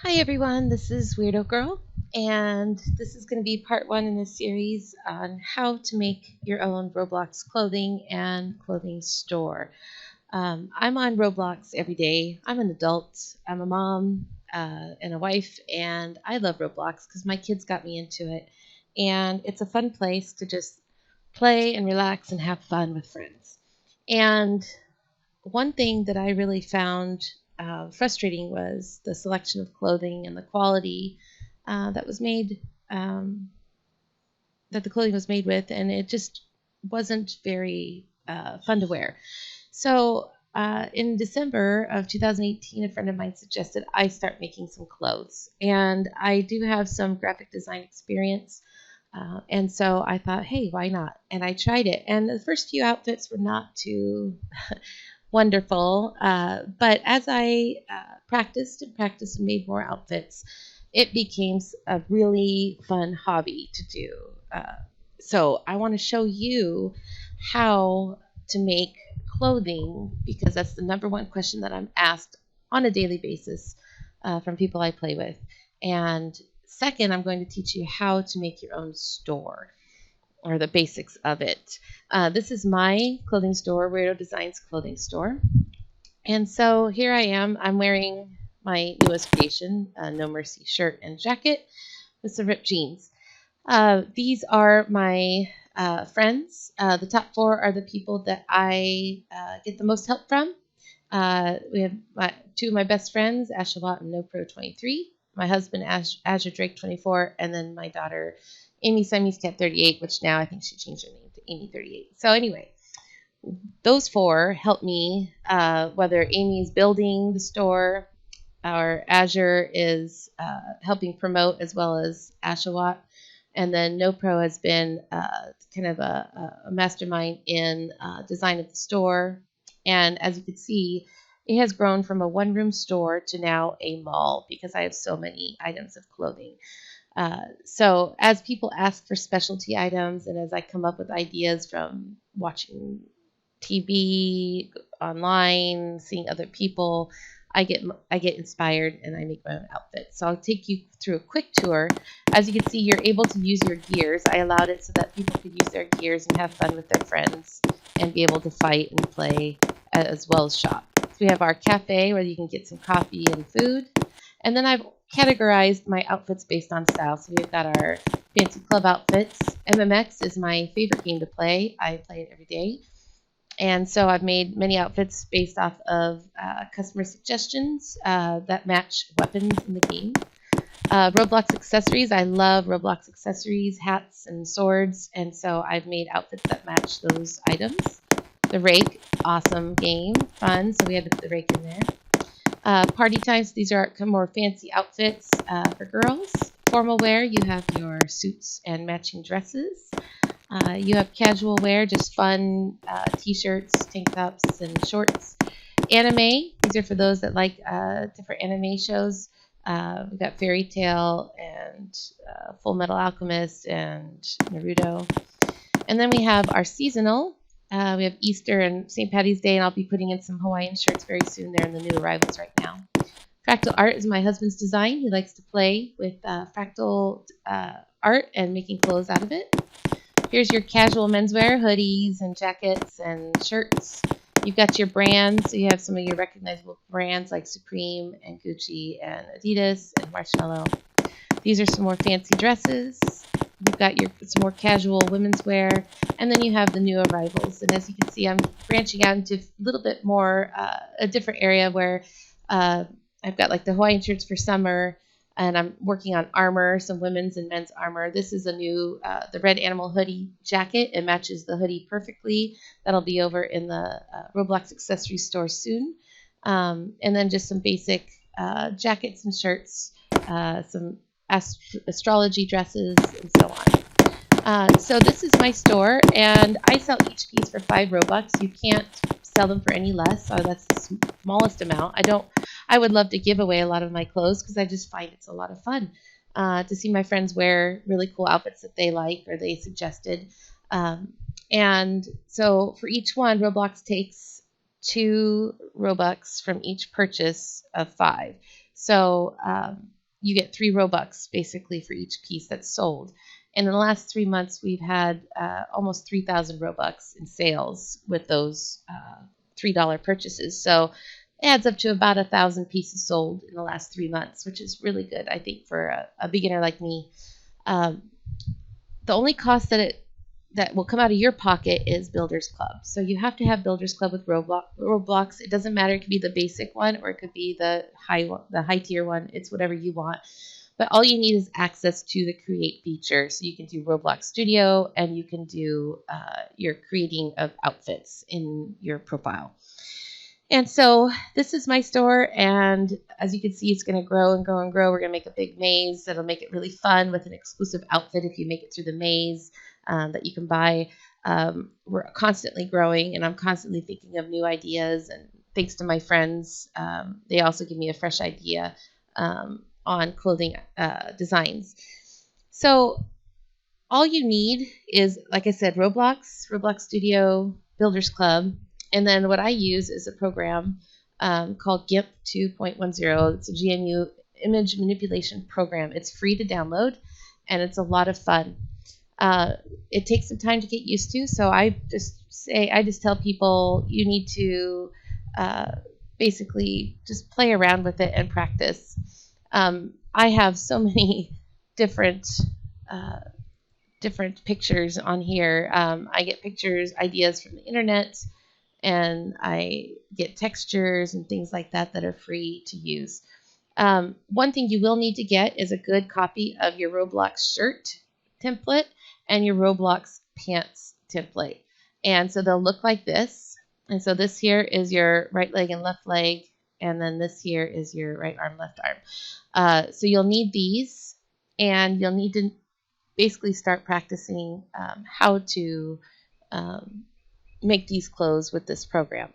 Hi everyone, this is Weirdo Girl, and this is going to be part one in a series on how to make your own Roblox clothing and clothing store. I'm on Roblox every day. I'm an adult, I'm a mom and a wife, and I love Roblox because my kids got me into it. And it's a fun place to just play and relax and have fun with friends. And one thing that I really found frustrating was the selection of clothing and the quality that was made, that the clothing was made with, and it just wasn't very fun to wear. So in December of 2018, a friend of mine suggested I start making some clothes, and I do have some graphic design experience. And so I thought, hey, why not? And I tried it. And the first few outfits were not too wonderful. But as I practiced and practiced and made more outfits, it became a really fun hobby to do. So I want to show you how to make clothing because that's the number one question that I'm asked on a daily basis from people I play with. And second, I'm going to teach you how to make your own store or the basics of it. This is my clothing store, Weirdo Designs Clothing Store. And so here I am. I'm wearing my newest creation, a No Mercy shirt and jacket with some ripped jeans. These are my friends. The top four are the people that I get the most help from. We have two of my best friends, Ashawat and NoPro23, my husband, Azure Drake 24, and then my daughter, Amy Siamese Cat 38, which now I think she changed her name to Amy 38. So anyway, those four help me, whether Amy is building the store or Azure is helping promote, as well as Ashawat. And then NoPro has been kind of a mastermind in design of the store. And as you can see, it has grown from a one-room store to now a mall because I have so many items of clothing. So as people ask for specialty items and as I come up with ideas from watching TV, online, seeing other people, I get inspired and I make my own outfits. So I'll take you through a quick tour. As you can see, you're able to use your gears. I allowed it so that people could use their gears and have fun with their friends and be able to fight and play as well as shop. So we have our cafe where you can get some coffee and food. And then I've categorized my outfits based on style. So we've got our fancy club outfits. MMX is my favorite game to play. I play it every day. And so I've made many outfits based off of customer suggestions that match weapons in the game. Roblox accessories. I love Roblox accessories, hats, and swords. And so I've made outfits that match those items. The rake, awesome game, fun. So we had the rake in there. Party times. These are more fancy outfits for girls. Formal wear, you have your suits and matching dresses. You have casual wear, just fun t-shirts, tank tops, and shorts. Anime, these are for those that like different anime shows. We've got Fairy Tail and Full Metal Alchemist and Naruto. And then we have our seasonal. We have Easter and St. Patty's Day, and I'll be putting in some Hawaiian shirts very soon. They're in the new arrivals right now. Fractal art is my husband's design. He likes to play with fractal art and making clothes out of it. Here's your casual menswear, hoodies and jackets and shirts. You've got your brands. So you have some of your recognizable brands like Supreme and Gucci and Adidas and Marshmallow. These are some more fancy dresses. You've got some more casual women's wear. And then you have the new arrivals. And as you can see, I'm branching out into a little bit more a different area where I've got like the Hawaiian shirts for summer, and I'm working on armor, some women's and men's armor. This is a new, the red animal hoodie jacket. It matches the hoodie perfectly. That'll be over in the Roblox accessory store soon. And then just some basic jackets and shirts, some astrology dresses, and so on. So this is my store, and I sell each piece for 5 Robux. You can't sell them for any less, so that's the smallest amount. I would love to give away a lot of my clothes because I just find it's a lot of fun to see my friends wear really cool outfits that they like or they suggested. And so for each one, Roblox takes 2 Robux from each purchase of 5. So you get 3 Robux basically for each piece that's sold. And in the last 3 months, we've had almost 3,000 Robux in sales with those $3 purchases. So it adds up to about 1,000 pieces sold in the last 3 months, which is really good, I think, for a beginner like me. Um, the only cost that will come out of your pocket is Builders Club. So you have to have Builders Club with Roblox. It doesn't matter. It could be the basic one or it could be the high tier one. It's whatever you want. But all you need is access to the create feature. So you can do Roblox Studio and you can do your creating of outfits in your profile. And so this is my store, and as you can see, it's going to grow and grow and grow. We're going to make a big maze that'll make it really fun with an exclusive outfit if you make it through the maze that you can buy. We're constantly growing, and I'm constantly thinking of new ideas. And thanks to my friends, they also give me a fresh idea on clothing designs. So all you need is, like I said, Roblox Studio, Builders Club. And then what I use is a program called GIMP 2.10. It's a GNU image manipulation program. It's free to download, and it's a lot of fun. It takes some time to get used to, so I just tell people you need to basically just play around with it and practice. I have so many different pictures on here. I get ideas from the internet, and I get textures and things like that are free to use. One thing you will need to get is a good copy of your Roblox shirt template and your Roblox pants template. And so they'll look like this. And so this here is your right leg and left leg, and then this here is your right arm, left arm. So you'll need these, and you'll need to basically start practicing how to make these clothes with this program.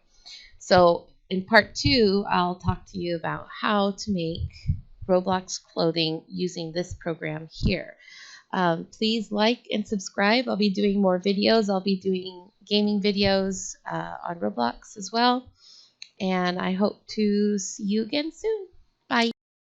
So in part 2, I'll talk to you about how to make Roblox clothing using this program here. Please like and subscribe. I'll be doing more videos. I'll be doing gaming videos on Roblox as well. And I hope to see you again soon.